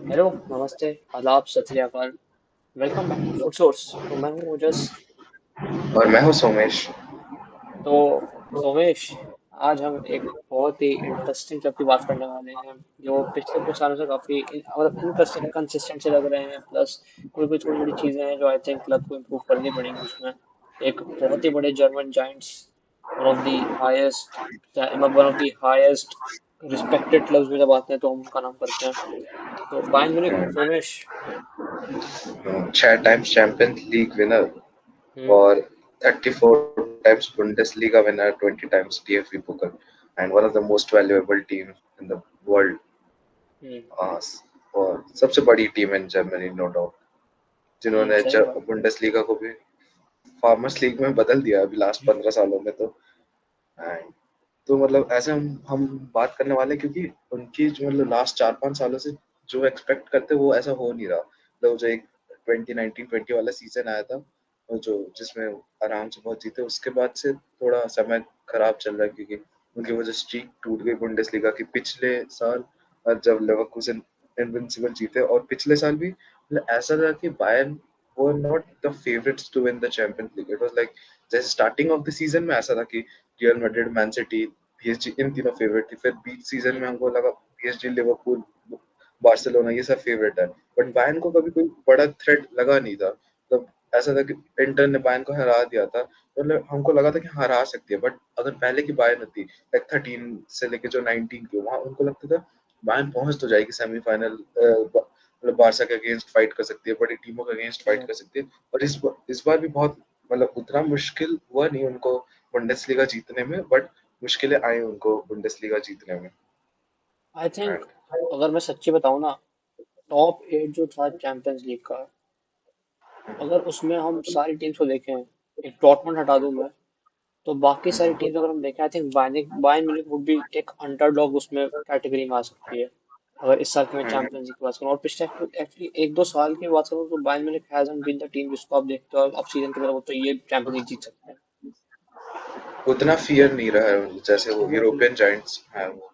Hello, नमस्ते, आदाब, सत श्री अकाल। Welcome back to food source. तो मैं हूँ ओजस। और मैं हूँ सोमेश। तो सोमेश, आज हम एक बहुत ही इंटरेस्टिंग टॉपिक की बात करने वाले हैं जो पिछले कुछ सालों से काफी मतलब इंटरेस्टिंग कंसिस्टेंट से लग रहे हैं। प्लस कोई कोई छोटी छोटी चीजें हैं जो आई थिंक क्लब को इम्प्रूव करनी पड़ेंगी उसमें। एक बहुत ही बड़े German giants, one of the highest one of the highest respected clubs में जब आते हैं तो हम उनका नाम करते हैं। तो Bayern Munich, Somesh. 6 times Champions League winner hmm. और 34 times Bundesliga winner, 20 times DFB Pokal and one of the most valuable team in the world. Hmm. और सबसे बड़ी team in Germany, no doubt, जिन्होंने सही बात। बुंडेसलीगा को भी फार्मर्स लीग में बदल दिया अभी लास्ट 15 सालों में। तो एंड तो मतलब ऐसे हम बात करने वाले हैं, क्योंकि उनकी जो मतलब लास्ट 4-5 सालों से जो एक्सपेक्ट करते वो ऐसा हो नहीं रहा। मतलब जो एक 2019-20 वाला सीजन आया था और जो जिसमें आराम से बहुत जीते, उसके बाद से थोड़ा समय खराब चल रहा है, क्योंकि उनकी वजह स्ट्रीक टूट गई बुंडेसलीगा की पिछले साल। जब लेवरकुसेन इनविंसिबल जीते, और पिछले साल भी मतलब ऐसा था कि Bayern were not the favorites to win the Champions League. It was like जैसे स्टार्टिंग ऑफ द सीजन में ऐसा था कि Real Madrid, Man City, PSG इन तीनों फेवरेट थी। फिर बीच सीजन हम्म। में हमको लगा पीएसजी, लिवरपूल, बार्सिलोना ये सब फेवरेट है। बट बायर्न को कभी कोई बड़ा थ्रेट लगा नहीं था। मतलब ऐसा था कि इंटर ने बायर्न को हरा दिया था, तो मतलब हमको लगा था कि हरा सकती है। बट अगर पहले की बायर्न होती लाइक 13 से लेके जो 19 की, वहां उनको लगता था बायर्न पहुंच तो जाएगी सेमीफाइनल, मतलब बारसा के अगेंस्ट फाइट कर सकती है, बड़ी टीमों के अगेंस्ट फाइट कर सकती है। और इस बार भी बहुत मतलब उतना मुश्किल हुआ नहीं उनको बुंडेसलीगा जीतने में, बट मुश्किलें आई उनको बुंडेसलीगा जीतने में। आई थिंक, And अगर मैं सच्ची बताऊं ना, टॉप 8 जो था चैंपियंस लीग का, अगर उसमें हम सारी टीम्स को देखें, एक डॉर्टमुंड हटा दूं मैं, तो बाकी सारी टीम्स अगर हम देखें, आई think Bayern Bayern Munich would भी एक अंडरडॉग उसमें कैटेगरी में आ सकती है। अगर इस साल की मैं चैंपियंस लीग की बात करूं और पिछले एक्चुअली एक दो साल की बात करूं, तो Bayern Munich hasn't been the team जिसको आप देखते हो अब सीजन के बाद तो ये चैंपियंस लीग जीत सकते हैं। उतना फियर नहीं रहा है जैसे वो एग्जैक्टली। यूरोपियन जायंट्स हैं वो।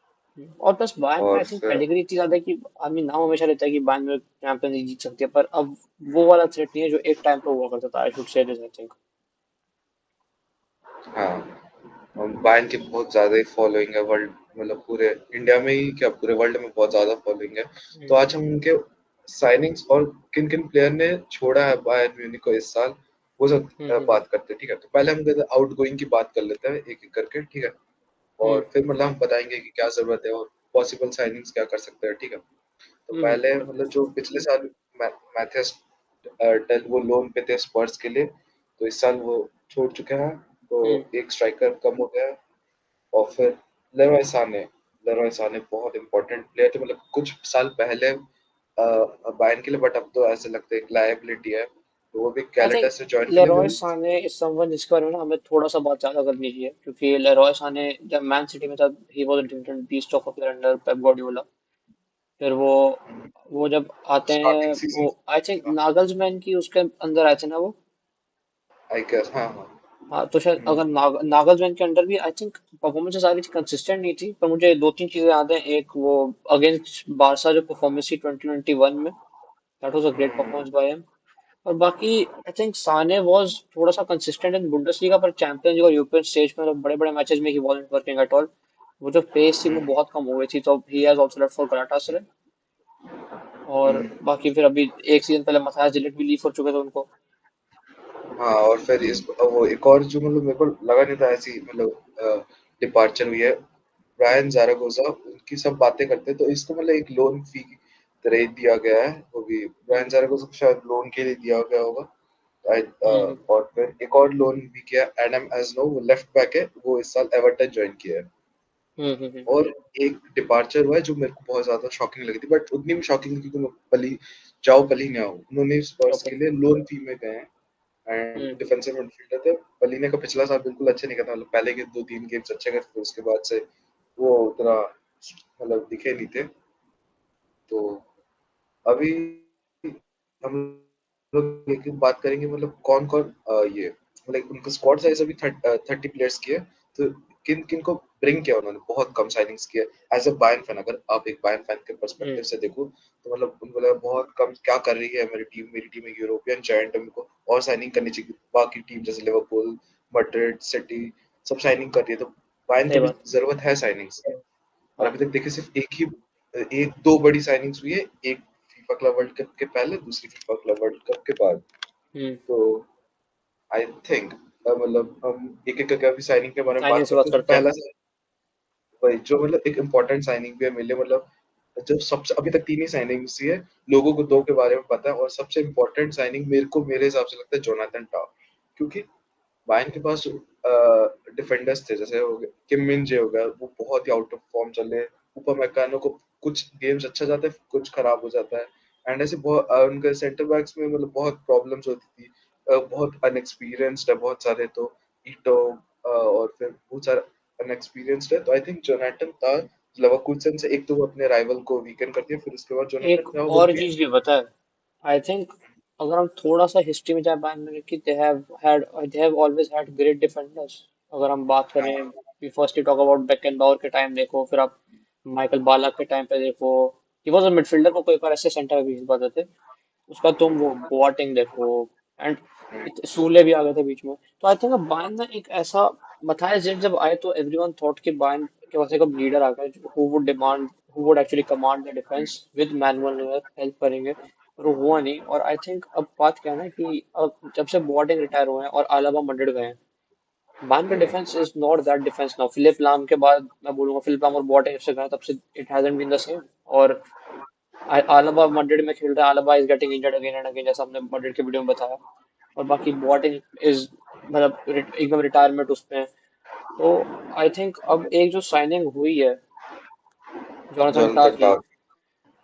और प्लस बायर्न में और आई थिंक फिर पेडिग्री इतनी ज्यादा है कि आदमी नाम हमेशा लेता है कि बायर्न में चैंपियंस लीग जीत सकती है, पर अब वो वाला थ्रेट नहीं है जो एक टाइम पे हुआ करता था। I should say this, I think. हाँ, बायर्न की बहुत ज्यादा ही फॉलोइंग है वर्ल्ड, मतलब पूरे इंडिया में ही क्या पूरे वर्ल्ड में बहुत ज्यादा फॉलोइंग है। तो आज हम उनके साइनिंग्स और किन किन प्लेयर ने छोड़ा है बायर्न म्यूनिख को इस साल, वो सब हम्म। बात करते हैं। ठीक है, तो पहले हम आउट गोइंग की बात कर लेते हैं एक एक करके, ठीक है। हम्म। और फिर मतलब हम बताएंगे कि क्या जरूरत है और पॉसिबल साइनिंग्स क्या कर सकते हैं, ठीक है। तो पहले मतलब जो पिछले साल मैथियस टेल वो लोन पे थे स्पर्स के लिए, तो इस साल वो छोड़ चुके हैं। तो हम्म। एक स्ट्राइकर कम हो गया है। और फिर लेरॉय साने, लेरॉय साने बहुत इंपॉर्टेंट प्लेयर थे, मतलब कुछ साल पहले बायर्न के लिए, बट अब तो ऐसे लगता है एक लायबिलिटी है। तो वो भी आई थिंक गैलेटा से ज्वाइन करने लेरॉय में। साने इज समवन जिसके बारे में ना हमें थोड़ा सा बात ज्यादा करनी चाहिए, क्योंकि लेरॉय साने जब मैन सिटी में था, he was a different beast of a player under Pep Guardiola. फिर वो जब आते हैं, स्टार्टिंग वो सीजन आई थिंक नागल्समैन की उसके अंदर आए थे ना वो। आई गेस, हाँ हाँ। हाँ, तो शायद अगर नागलजमैन के अंडर भी आई थिंक परफॉर्मेंस सारी थी, कंसिस्टेंट नहीं थी, पर मुझे दो तीन चीजें याद है। एक वो अगेंस्ट बारसा जो परफॉर्मेंस थी 2021 में, that was a great performance by him. और बाकी आई थिंक साने वाज थोड़ा सा कंसिस्टेंट इन बुंडेसलीगा, पर चैंपियंस और यूरोपियन स्टेज में मतलब बड़े बड़े मैचेस में ही वाज़न्ट वर्किंग एट ऑल। वो जो पेस थी वो बहुत कम हो गई थी, तो he has also left for Galatasaray. और बाकी फिर अभी एक सीजन पहले मथायस डिलिक्ट भी लीव हो चुके थे उनको। हाँ, और फिर इस वो एक और जो मतलब मेरे को लगा नहीं था ऐसी मतलब डिपार्चर हुई है, ब्रायन ज़ारागोजा। उनकी सब बातें करते हैं, तो इसको मतलब एक लोन फी की तरह ही दिया गया है। वो भी ब्रायन हम्म। ज़ारागोजा को शायद लोन के लिए दिया गया होगा। हम्म। और फिर एक और लोन भी किया, एडम एजनो, वो लेफ्ट बैक है, वो इस साल एवर्टन ज्वाइन किया है। हम्म। और एक डिपार्चर हुआ है जो मेरे को बहुत ज्यादा शॉकिंग लगी थी, बट उतनी भी शॉकिंग नहीं, क्योंकि पली जाओ पलिन्या, उन्होंने स्पर्स ओके। के लिए लोन फी में गए हैं। And hmm. डिफेंसिव मिडफील्डर थे। पलिन्या का पिछला साल बिल्कुल अच्छे नहीं करता, मतलब पहले के 2-3 गेम्स अच्छे करते थे, उसके बाद से वो उतना मतलब दिखे नहीं थे। तो अभी हम लोग एक एक बात करेंगे, मतलब कौन कौन ये मतलब उनका स्क्वाड साइज अभी 30 प्लेयर्स की है। तो किन किन को ब्रिंग किया उन्होंने, बहुत कम साइनिंग्स किए। एज अ बायर्न फैन, अगर आप एक बायर्न फैन के हम्म। पर्सपेक्टिव से देखो तो मतलब उनको लगा बहुत कम क्या कर रही है मेरी टीम एक यूरोपियन जायंट है, मेरे को और साइनिंग करनी चाहिए। बाकी टीम जैसे लिवरपूल, मैड्रिड, सिटी सब साइनिंग कर रही है, तो बायर्न को सही भी बात। जरूरत है साइनिंग्स की। और हाँ। अभी तक देखिए सिर्फ एक दो बड़ी साइनिंग्स हुई है, एक फीफा क्लब वर्ल्ड कप के पहले, दूसरी फीफा क्लब वर्ल्ड कप के बाद। हम्म। तो आई थिंक मतलब हम एक एक करके अभी साइनिंग के बारे में साइनिंग बात से बात करते हैं। जो करते हैं। पहला वही जो मतलब एक इम्पोर्टेंट साइनिंग भी है मेरे लिए, मतलब जो सबसे अभी तक तीन ही साइनिंग्स ही है, लोगों को दो के बारे में पता है, और सबसे इम्पोर्टेंट साइनिंग मेरे को मेरे हिसाब से लगता है जोनाथन टाव। क्योंकि बायर्न के पास डिफेंडर्स थे, जैसे हो गए किम मिन जे हो गया, वो बहुत ही आउट ऑफ फॉर्म चले। ऊपर मैकानो को कुछ गेम्स अच्छा जाता है, कुछ खराब हो जाता है। एंड ऐसे बहुत उनके सेंटर बैक्स में मतलब बहुत प्रॉब्लम्स होती थी। बहुत अनएक्सपीरियंस्ड है बहुत सारे, तो ईटो और फिर बहुत सारा अनएक्सपीरियंस्ड है। तो आई थिंक जोनाथन था लेवरकुसेन से, एक तो वो अपने राइवल को वीकन करती है, फिर उसके बाद एक जोनाथन था वो और चीज भी बता है, आई थिंक अगर हम थोड़ा सा हिस्ट्री में जाए बायर्न म्यूनिख की, they have always had great defenders. अगर हम बात करें, वी फर्स्टली टॉक अबाउट बेकनबाउर के टाइम देखो, फिर आप माइकल बालाक के टाइम पे देखो, ही वाज अ मिडफील्डर, को कोई बार ऐसे सेंटर भी बात थे। उसका तुम वो बोआटिंग देखो, एंड सूले भी आ गए थे बीच में। तो आई थिंक बायर्न ना एक ऐसा, Matthias Jet जब आए तो एवरीवन थॉट कि बायर्न के पास एक लीडर आ गया who would actually command the defence with manual Noire help करेंगे, पर वो हुआ नहीं। और आई थिंक अब बात क्या है ना कि अब जब से बोआटिंग रिटायर हुए हैं और आलाबा मैड्रिड गए हैं, बायर्न का defence is not that defence now. Philipp Lahm के बाद मैं बोलूंगा, फिलिप लाम और बोआटिंग जब से गए तब से it hasn't been the same. और आलाबा मैड्रिड में खेल रहा है, Alaba is getting injured again and again, जैसा हमने मैड्रिड के वीडियो में बताया। और बाकी बोआटिंग इज मतलब एकदम रिटायरमेंट उसमें है। तो आई थिंक अब एक जो साइनिंग हुई है जोनाथन टाह जोनाथन की, टाव।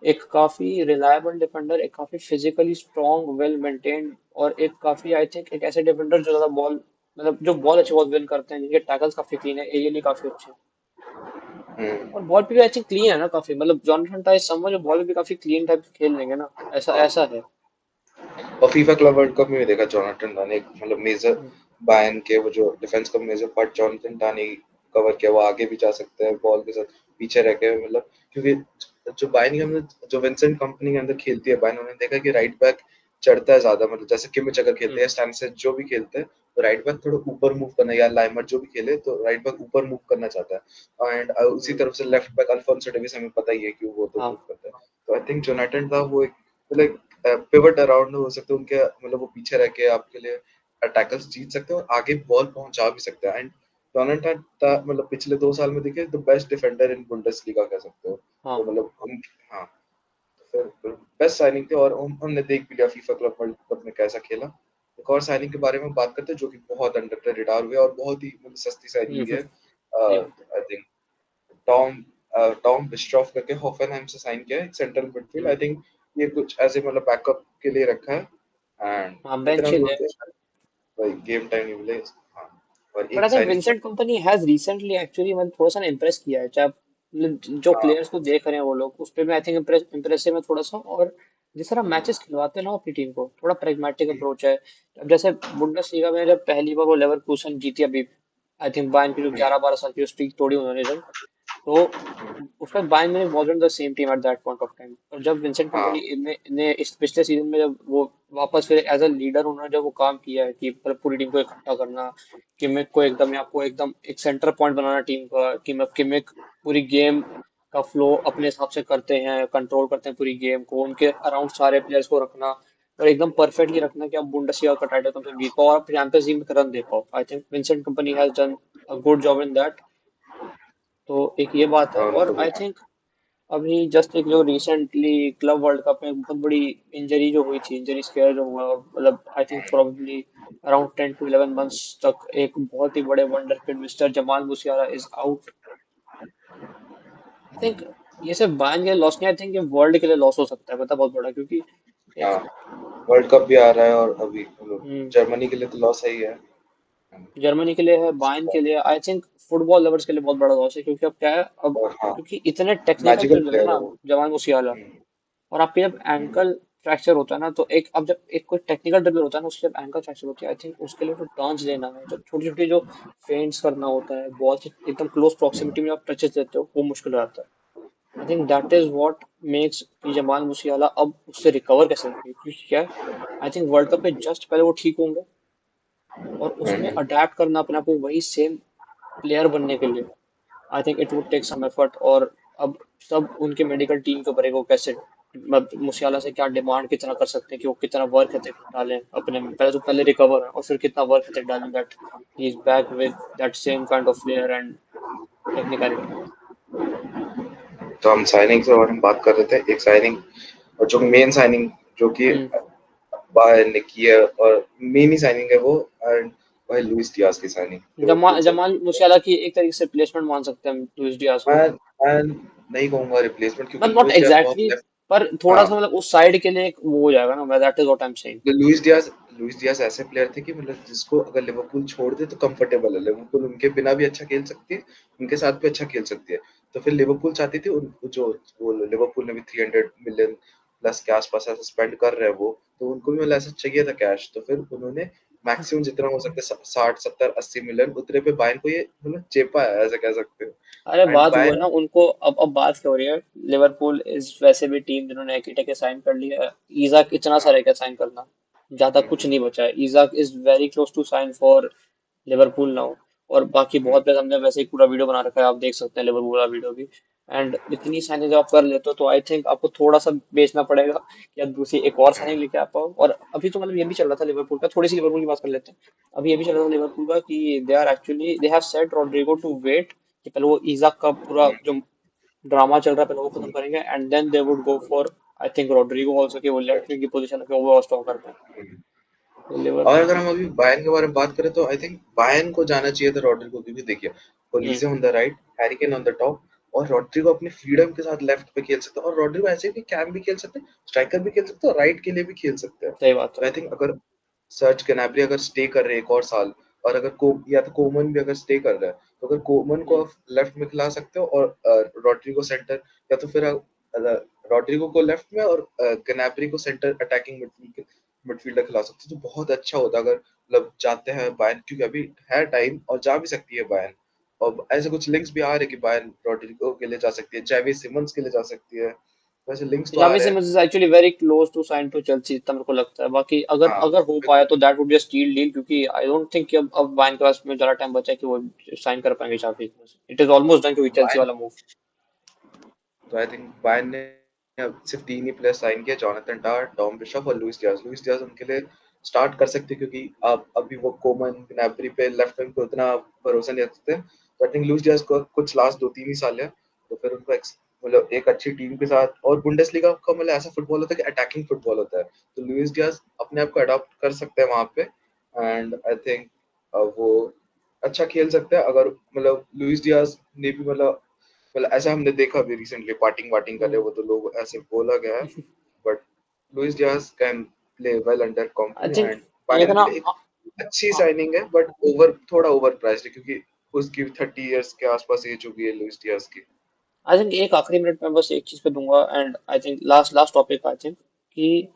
एक काफी रिलायबल डिफेंडर, एक काफी फिजिकली स्ट्रॉन्ग वेल मेंटेन्ड, और एक काफी आई थिंक एक ऐसे डिफेंडर जो ज्यादा बॉल मतलब जो बॉल अच्छी बहुत विन करते हैं, जिनके टैकल्स काफी क्लीन है, एरियली काफी अच्छे हैं। और बॉल पे भी आई थिंक क्लीन है ना काफी, मतलब जोनाथन टाह इज समवन जो बॉल पे भी काफी क्लीन टाइप खेल लेंगे ना, ऐसा हाँ, ऐसा है। और फीफा क्लब वर्ल्ड कप में भी देखा जोनाथन डा ने एक मतलब मेजर हम्म। बायर्न के वो जो डिफेंस का मेजर पार्ट जोनाथन डा ने कवर किया। वो आगे भी जा सकते हैं बॉल के साथ, पीछे रह के मतलब, क्योंकि जो बायर्न के अंदर जो विंसेंट कंपनी के अंदर खेलती है बायर्न, उन्होंने देखा कि राइट बैक चढ़ता है ज्यादा, मतलब जैसे किमिच अगर खेलते हम्म। हैं, स्टैनिस जो भी खेलते हैं, तो राइट बैक थोड़ा ऊपर मूव करना, या लाइमर जो भी खेले तो राइट बैक ऊपर मूव करना चाहता है। एंड उसी हम्म। तरफ से लेफ्ट बैक अल्फोंसो डेविस हमें पता ही है कि वो तो मूव हाँ। करता है। तो आई थिंक जोनाथन डा वो एक मतलब पिवट अराउंड हो सकते हैं उनके, मतलब वो पीछे रह के आपके लिए टैकल्स जीत सकते हैं और आगे बॉल पहुंचा भी सकते हैं। एंड डोनाल्ड मतलब पिछले 2 साल में देखे तो बेस्ट डिफेंडर इन बुंडेसलीगा कह सकते हो। हाँ। तो मतलब उन, हाँ, तो फिर बेस्ट साइनिंग थी, और हमने देख भी लिया फीफा क्लब वर्ल्ड कप में कैसा खेला। एक और साइनिंग के बारे में बात करते हैं जो कि बहुत अंडर रेडार हुई है और बहुत ही मतलब सस्ती साइनिंग भी है। सही बात। आई थिंक टॉम टॉम बिस्ट्रॉफ करके हॉफेनहाइम से साइन किया है, एक सेंट्रल मिडफील्ड। आई हम्म। थिंक ये कुछ ऐसे मतलब बैकअप के लिए रखा है, एंड हाँ, इतना बेंच भी हिल है। होता है भाई गेम टाइम नहीं मिले। हाँ, और बट एक I think signing Vincent company has recently actually मतलब थोड़ा सा इम्प्रेस किया है, चाहे मतलब जो हाँ, प्लेयर्स को देख रहे हैं वो लोग उस पे मैं आई थिंक इम्प्रेसिव है थोड़ा सा। और जिस तरह मैचेस खिलवाते हैं ना वो अपनी टीम को, थोड़ा प्रैग्मेटिक अप्रोच है। अब जैसे बुंडेसलीगा में जब पहली बार वो लेवरकुसन जीती अभी, आई थिंक बायर्न की जो 11-12 साल की स्ट्रीक तोड़ी उन्होंने जब, तो उसका Bayern Munich wasn't the same team at that point of time. और जब विंसेंट हाँ, कंपनी ने इस पिछले सीजन में जब वो वापस फिर एज अ लीडर उन्होंने जब वो काम किया है कि मतलब पूरी टीम को इकट्ठा करना, किमिक को एकदम या आपको एकदम एक सेंटर पॉइंट बनाना टीम का, कि मतलब किमिक पूरी गेम का फ्लो अपने हिसाब से करते हैं, कंट्रोल करते हैं पूरी गेम को, उनके अराउंड सारे प्लेयर्स को रखना और एकदम परफेक्टली रखना कि आप बुंडेसलीगा का टाइटल तुमसे जीत पाओ और आप चैंपियंस लीग में रन दे पाओ। I think Vincent company has done a good job in that. तो एक ये बात है। हाँ, और उनको भी आई थिंक अभी जस्ट एक जो रिसेंटली क्लब वर्ल्ड कप में बहुत बड़ी इंजरी जो हुई थी, इंजरी स्केयर जो हुआ, मतलब I think probably around 10 to 11 months तक एक बहुत ही बड़े wonder kid mister Jamal मुसियाला is out. I think ये सिर्फ बायर्न के लिए लॉस नहीं, आई थिंक ये वर्ल्ड के लिए लॉस हो सकता है, पता बहुत बड़ा, क्योंकि एक हाँ, वर्ल्ड कप भी आ रहा है और अभी मतलब हम्म, जर्मनी के लिए तो लॉस है ही है। जर्मनी के लिए है, बायर्न के लिए, आई थिंक फुटबॉल लवर्स के लिए बहुत बड़ा लॉस है, क्योंकि अब क्या है अब, और हाँ, क्योंकि इतने टेक्निकल मैजिकल प्लेयर है प्लेयर है ना वो। जमाल मुसियाला, हम्म, और आपके जब हम्म, एंकल फ्रैक्चर होता है ना, तो एक अब जब एक कोई टेक्निकल ड्रिबल होता है ना, उसके जब एंकल फ्रैक्चर होती है, आई थिंक उसके लिए तो टर्न्स लेना है, जो छोटी छोटी जो फेंट्स करना होता है, बॉल से एकदम क्लोज प्रॉक्सिमिटी में आप टचेस देते हो, वो मुश्किल हो जाता है। I think that is what makes कि जमाल मुसियाला अब उससे रिकवर कैसे करें, क्योंकि क्या, आई थिंक वर्ल्ड कप में जस्ट पहले वो ठीक होंगे, और उसमें हम्म। अडेप्ट करना अपने आप को वही सेम प्लेयर बनने के लिए, I think it would take some effort. और अब सब उनके मेडिकल टीम के ऊपर है, वो कैसे मुसियाला से क्या डिमांड कितना कर सकते हैं, कि वो कितना वर्क एथिक डालें अपने में, पहले तो पहले रिकवर है और फिर कितना वर्क एथिक डालें that he is back with that same kind of flair and technicality. तो हम साइनिंग के बारे में बात कर रहे थे, एक साइनिंग और जो मेन साइनिंग जो कि हम्म। बायर ने की है और मेन ही साइनिंग है वो, एंड वो है लुइस डियाज की साइनिंग लिवरपूल से। जमाल मुसियाला की एक तरीके से रिप्लेसमेंट मान सकते हैं हम लुइस डियाज को। मैं मैं नहीं कहूंगा रिप्लेसमेंट, क्योंकि मतलब नॉट लुइस डियाज बहुत एग्जैक्टली, लेफ्ट। पर थोड़ा हाँ, सा मतलब उस साइड के लिए एक वो हो जाएगा ना, that is what I am saying. Luis Diaz ऐसे प्लेयर थे कि मतलब जिसको अगर लिवरपूल छोड़ दे तो कंफर्टेबल है, लिवरपूल उनके बिना भी अच्छा खेल सकती है, उनके साथ भी अच्छा खेल सकती है। तो फिर लिवरपूल चाहती थी जो वो लिवरपूल ने भी 300 मिलियन प्लस के आसपास ऐसा स्पेंड कर रहे हैं वो, तो उनको भी मतलब ऐसा चाहिए था कैश, तो फिर उन्होंने मैक्सिमम जितना हो सकता है 60 70 80 मिलियन उतरे पे बायन को ये मतलब चेपा है, ऐसा कह सकते अरे हो। एंड बात वो है बायन ना उनको, अब बात क्या हो रही है, लिवरपूल इस वैसे भी टीम जिन्होंने एकिटा साइन कर लिया है, इजाक इतना सा रह गया साइन करना, ज्यादा कुछ नहीं बचा है, Isak is very close to sign for Liverpool now. और बाकी बहुत प्लेयर हमने वैसे ही पूरा वीडियो बना रखा है, आप देख सकते हैं लिवरपूल वाला वीडियो भी। एंड इतनी साइनिंग जब आप कर लेते हो तो आई थिंक आपको थोड़ा सा बेचना पड़ेगा, या दूसरी एक और साइनिंग लेके आ पाओ। और अभी तो मतलब ये भी चल रहा था लिवरपूल का, थोड़ी सी लिवरपूल की बात कर लेते हैं। अभी ये भी चल रहा था लिवरपूल का कि they are actually they have set Rodrigo to wait, कि पहले वो इजाक का पूरा जो ड्रामा चल रहा है पहले वो खत्म करेंगे, and then they would go for I think Rodrigo also, कि वो लेफ्ट विंग की पोजीशन पे वो स्टॉप कर पाए। तो लिवर और अगर हम अभी बायर्न के बारे में बात करें तो आई थिंक बायर्न को जाना चाहिए था रॉड्रिगो, क्योंकि देखिए hmm. Olise on the right, Harry Kane on the top, और रॉड्रिगो अपने फ्रीडम के साथ लेफ्ट पे खेल सकता है, और रॉड्रिगो ऐसे भी कैम भी खेल सकते हैं, स्ट्राइकर भी खेल सकते हैं, और राइट के लिए भी खेल सकते हैं। सही बात तो है। आई थिंक अगर सर्ज कैनाब्री अगर स्टे कर रहे हैं एक और साल, और अगर को या तो कोमन भी अगर स्टे कर रहा है, तो अगर कोमन को हम्म। आप लेफ्ट में खिला सकते हो और रॉड्रिगो सेंटर, या तो फिर रॉड्रिगो को लेफ्ट में और कैनाब्री को सेंटर अटैकिंग मिडफील्डर खिला सकते हो, तो बहुत अच्छा होता अगर मतलब जाते हैं बायर्न, क्योंकि अभी है टाइम और जा भी सकती है बायर्न। और ऐसे कुछ लिंक्स भी आ रहे हैं कि बायर्न रॉड्रिगो के लिए जा सकती है, चैवी सिमंस के लिए जा सकती है, वैसे लिंक्स तो आ जावी रहे हैं। Simons is actually very close to sign to Chelsea, जितना मेरे को लगता है। बाकी अगर हाँ, अगर हो पाया तो that would be a steal deal, क्योंकि आई डोंट थिंक कि अब वाइन के पास में ज्यादा टाइम बचा है कि वो साइन कर पाएंगे Xavi Simons. It is almost done, क्योंकि चेल्सी बायर्न वाला मूव। तो आई थिंक बायर्न ने अब सिर्फ 3 ही प्लेयर साइन किए, जोनाथन टाह, टॉम बिशप और लुइस डियाज। लुइस डियाज उनके लिए स्टार्ट कर सकते हैं, क्योंकि अब अभी वो कोमन ग्नैब्री पे लेफ्ट विंग पे उतना भरोसा नहीं रखते, तो आई थिंक लुइस डियाज को कुछ लास्ट 2 3 ही साल है, तो फिर उनको मतलब एक अच्छी टीम के साथ, और बुंडेसलीगा का मतलब ऐसा फुटबॉल होता है कि अटैकिंग फुटबॉल होता है, तो लुइस डियाज अपने आप को अडॉप्ट कर सकते हैं वहां पे। एंड आई थिंक वो अच्छा खेल सकते हैं, अगर मतलब लुइस डियाज ने भी मतलब ऐसा हमने देखा अभी रिसेंटली पार्टिंग वाटिंग कर रहे हम्म। वो, तो लोग ऐसे बोला गया है, but Luis Diaz can play well under I company, think and एक बायर्न ना, के लिए एक अच्छी साइनिंग है, बट थोड़ा ओवर प्राइस्ड है, क्योंकि उसकी 30 इयर्स के आसपास एज हो गई है लुइस डियाज की। आई थिंक एक आखिरी मिनट में बस एक चीज पे दूंगा, and I think last last topic I think, कि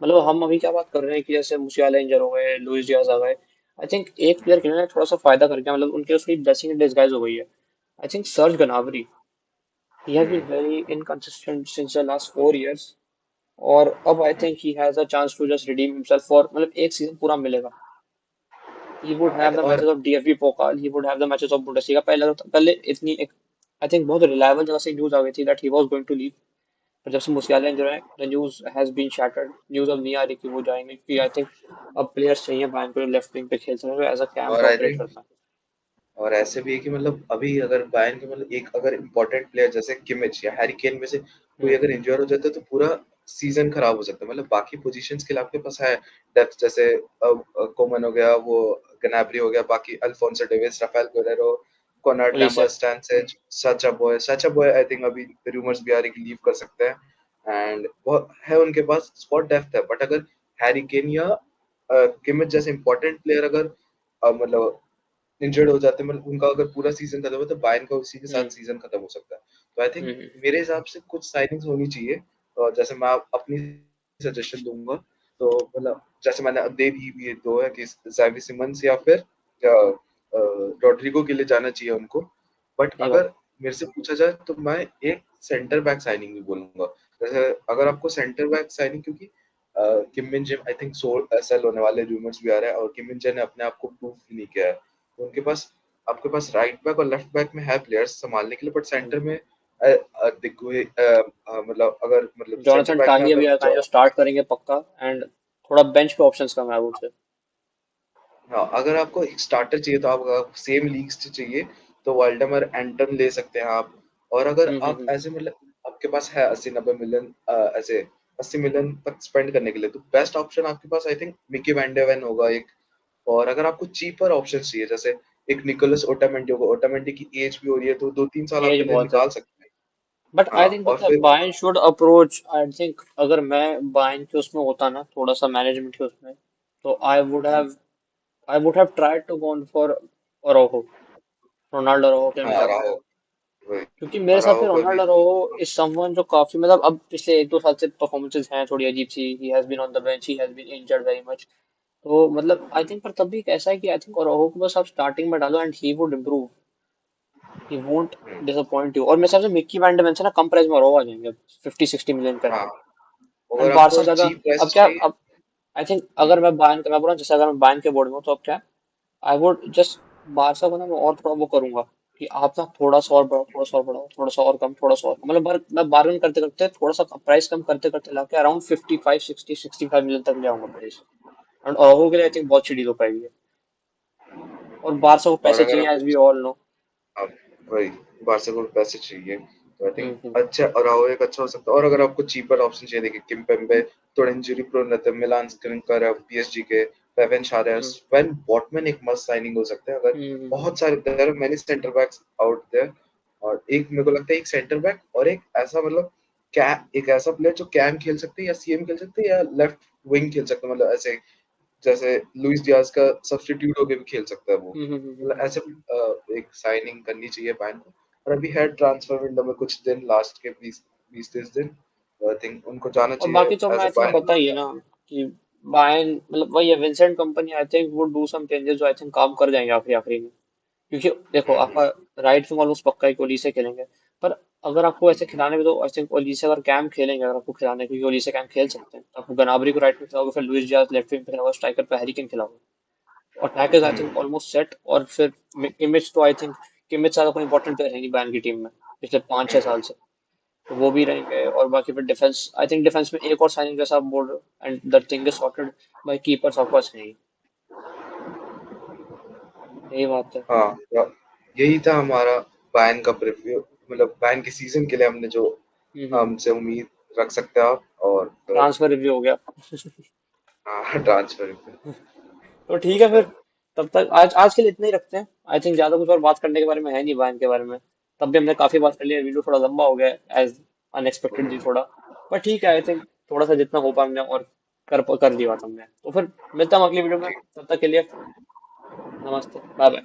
मतलब हम अभी क्या बात कर रहे हैं कि जैसे मुसियाला इंजर हो गए, लुइस डियाज आ गए। आई थिंक एक प्लेयर के लिए ना थोड़ा सा फायदा करके, मतलब उनके उसकी ब्लेसिंग इन डिस्गाइज हो गई है। I think Serge Gnabry, he has been very inconsistent since the last 4 years, और अब I think he has a chance to just redeem himself for मतलब एक सीजन पूरा मिलेगा। He would have the और matches of DFB Pokal, he would have the matches of Bundesliga। पहले इतनी एक आई थिंक बहुत रिलायबल जगह से न्यूज आ गई थी that he was going to leave, पर जब से मुसियाला इंजर है the news has been shattered, news अब नहीं आ रही कि वो जाएंगे, क्योंकि आई थिंक अब प्लेयर्स चाहिए बैंक को लेफ्ट विंग पे खेल सके, एज अ कैम और पे आई ऑपरेट थिंक करना। और ऐसे भी है कि मतलब अभी अगर बायर्न के मतलब एक अगर इम्पोर्टेंट प्लेयर जैसे किमिच या हैरी केन में से कोई हम्म। अगर इंजर हो जाता है तो पूरा सीजन खराब हो सकता है, मतलब बाकी पोजीशंस के लिए आपके पास है डेप्थ, जैसे कोमन हो गया, वो गनाब्री हो गया, बाकी Alphonso Davies, Raphael Guerreiro, Connor Olise. Lambert, स्टैनसेज, साचा बॉय आई थिंक अभी रूमर्स भी आ रही कि लीव कर सकते हैं, एंड वो है उनके पास स्क्वाड डेप्थ है, बट अगर हैरी केन या किमिच जैसे इंपॉर्टेंट प्लेयर अगर मतलब इंजर्ड हो जाते हैं, मतलब उनका अगर पूरा सीजन खत्म हो तो बायर्न का उसी के हम्म। साथ सीजन खत्म हो सकता है। तो आई थिंक हम्म। मेरे हिसाब से कुछ साइनिंग्स होनी चाहिए, और जैसे मैं अपनी सजेशन दूंगा तो मतलब जैसे मैंने अब दे दी भी है, दो है कि ज़ैवी सिमंस या फिर रॉड्रिगो के लिए जाना चाहिए उनको। बट सही बात। अगर मेरे से पूछा जाए तो मैं एक सेंटर बैक साइनिंग भी बोलूंगा। जैसे अगर आपको सेंटर बैक साइनिंग, क्योंकि किम मिन जे आई थिंक सेल होने वाले रूमर्स भी आ रहे हैं और किम मिन जे ने अपने आप को प्रूव नहीं किया है, तो उनके पास आपके पास राइट बैक और लेफ्ट बैक में है प्लेयर्स संभालने के लिए, बट सेंटर में मतलब अगर मतलब सेंटर जॉनथन बैक में टाही अभी अगर जो स्टार्ट करेंगे पक्का। एंड थोड़ा बेंच पे ऑप्शंस कम है आई वुड से। हाँ, अगर आपको एक स्टार्टर चाहिए तो आप सेम लीग्स से चाहिए तो वाल्डेमर एंटन ले सकते हैं आप। और अगर आप हम्म। ऐसे मतलब आपके पास है 80-90 मिलियन ऐसे 80 मिलियन तक स्पेंड करने के लिए, तो बेस्ट ऑप्शन आपके पास आई थिंक मिकी वैंडेवेन होगा एक। और अगर आपको चीपर ऑप्शन चाहिए, जैसे एक निकोलस ओटामेंडी होगा, ओटामेंडी की एज भी हो रही है तो 2-3 साल एज आपके लिए बहुत है। निकाल सकते हैं। बट हाँ, आई थिंक और पता है फिर Bayern should approach, I think अगर मैं बायन के उसमें होता ना थोड़ा सा मैनेजमेंट के उसमें, तो I would have tried to go for Araujo, Ronaldo Araujo के मैं हाँ, जाता। राहो, वही, क्योंकि मेरे हिसाब से राहो को भी। रोनाल्डो अरोहो इज समवन जो काफी मतलब अब पिछले 1-2 साल से परफॉर्मेंसेस हैं थोड़ी अजीब सी, he has been on the bench, he has been injured very much. तो मतलब आई थिंक पर तब भी एक ऐसा है कि आई थिंक अरोहो को बस आप स्टार्टिंग में डालो and he would improve, he won't hmm, disappoint you. और मेरे हिसाब से मिक्की वैंडरमेन से ना कम प्राइस में अरोहो आ जाएंगे 50-60 मिलियन पे। हाँ, एंड अगर बारसा आपको ज्यादा। चीप अब प्राइस क्या चाहिए। अब आई थिंक हम्म, अगर मैं बायन का मैं बोल रहा हूँ, जैसे अगर मैं बायन के बोर्ड में हूँ तो अब क्या आई वुड जस्ट बारसा को ना मैं और थोड़ा वो करूंगा कि आप ना थोड़ा सा और बढ़ाओ, थोड़ा सा और बढ़ाओ, थोड़ा सा और कम, थोड़ा सा और कम। मतलब मैं बार्गेन करते करते थोड़ा सा प्राइस कम करते करते लाके अराउंड 55, 60, 65 मिलियन तक ले आऊंगा प्राइस। एंड अरोहो के लिए आई थिंक बहुत अच्छी डील हो पाएगी। और बारसा को और पैसे अगर चाहिए आपको एज वी ऑल नो। अब वही बारसा को पैसे चाहिए तो आई थिंक हम्म। अच्छा, और राहो एक अच्छा हो सकता है। और अगर आपको चीपर ऑप्शन चाहिए, देखिए किम्पेम्बे थोड़ा इंजरी प्रोन रहते हैं, मिलान स्क्रिनिकर है पीएसजी के, फेवन शार है, हम्म। स्वेन बॉटमैन एक मस्त साइनिंग हो सकता है। अगर बहुत सारे there are many centre backs out there. और एक मेरे को लगता है एक सेंटर बैक और एक ऐसा मतलब क्या, एक ऐसा प्लेयर जो कैम खेल सकते हैं या सीएम खेल सकते हैं या लेफ्ट विंग खेल सकते हैं, मतलब ऐसे जैसे लुइस डियाज का सब्स्टिट्यूट होके भी खेल सकता है वो। मतलब हम्म। ऐसे एक साइनिंग करनी चाहिए बैन को। और अभी है ट्रांसफर विंडो में कुछ दिन, लास्ट के 20-30 दिन, आई थिंक उनको जाना और चाहिए बाकी तो मैं as I uh think Bayern. पता ही है ना कि बायन मतलब वही है, विंसेंट कंपनी आई थिंक वो डू सम चेंजेस जो आई थिंक काम कर जाएंगे आखिरी आखिरी में। क्योंकि देखो आपका राइट विंग ऑलमोस्ट पक्का है कि ओलीसे खेलेंगे। पर अगर आपको ऐसे खिलाने में तो आई थिंक ओलीसे अगर कैम खेलेंगे, अगर आपको खिलाने क्योंकि ओलीसे कैम खेल सकते हैं तो आपको गनाबरी को राइट में खिलाओगे, फिर लुइस डियाज लेफ्ट विंग पे खिलाओगे, स्ट्राइकर पे हैरी केन खिलाओगे। Attack is I think almost set. और फिर किमिच तो आई थिंक किमिच ज्यादा कोई इंपॉर्टेंट प्लेयर है नहीं बैन की टीम में पिछले 5-6 साल से। तो वो भी रहेंगे। और बाकी फिर डिफेंस आई थिंक डिफेंस में एक और साइनिंग जैसा आप बोल रहे हो and the thing is sorted by keepers of course नहीं। यही बात है। हाँ, यही था हमारा बैन का प्रीव्यू, मतलब बैन के सीजन के लिए हमने जो हम्म। हमसे उम्मीद रख सकते हैं आप। और फिर ट्रांसफर रिव्यू हो गया। हाँ, ट्रांसफर। तो ठीक है फिर। तब तक आज आज के लिए इतना ही रखते हैं। आई थिंक ज्यादा कुछ और बात करने के बारे में है नहीं बैन के बारे में। तब भी हमने काफी बात कर लिया, वीडियो थोड़ा लंबा हो गया एज अनएक्सपेक्टेडली थोड़ा। पर ठीक है आई थिंक थोड़ा सा जितना हो पाया हमने और कर ली बात हमने। तो फिर मिलता हूँ अगली वीडियो में, तब तक के लिए नमस्ते, बाय बाय।